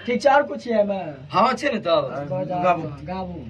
ठीक चार कुछ है मैं हाँ अच्छे ने तो गाबू गाबू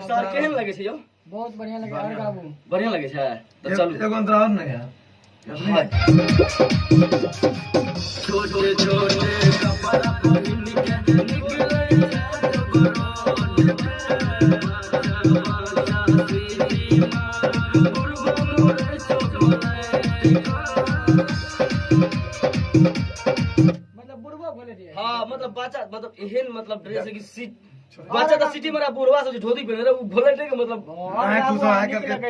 सर केहन लगे छे यो बहुत बढ़िया लगे और गाबू बढ़िया लगे छे तो चलू एगो अंतरा और नहीं है छोटे छोटे कपड़ा पहिन के निकले मतलब बुढ़वा बोले दिए हाँ मतलब बच्चा मतलब एहन मतलब ड्रेस है कि सीट बच्चा तो सिटी में बुढ़वा सब धोती पहने रहे भोले के मतलब आए तू तो आए करके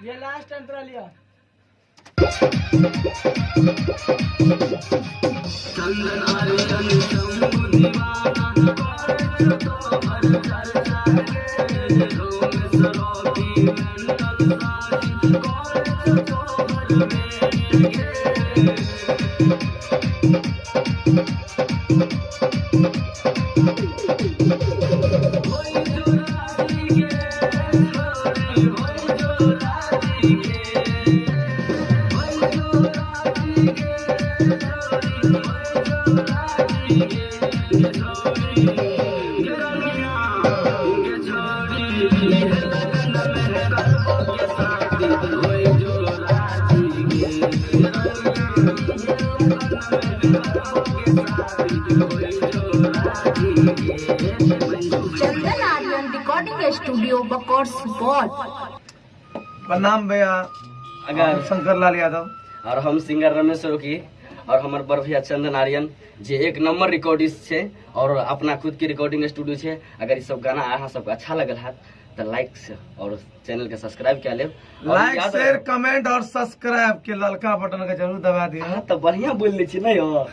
ये लास्ट अंतरा लिया चंदन आर्यन रिकॉर्डिंग स्टूडियो बकौर सुपौल। प्रणाम भैया अगर शंकर लाल यादव और हम सिंगर रमेश रोकी और हमार बड़ भैया चंदन आर्यन जे एक नंबर रिकॉर्डिस्ट छे और अपना खुद की रिकॉर्डिंग स्टूडियो छे। अगर ये सब गाना अहाँ सबके अच्छा लगल है तो लाइक और चैनल के सब्सक्राइब कर ले। लाइक शेयर कमेंट और सब्सक्राइब के ललका बटन के जरूर दबा दियो। तो बढ़िया बोल ले छी नहीं हो।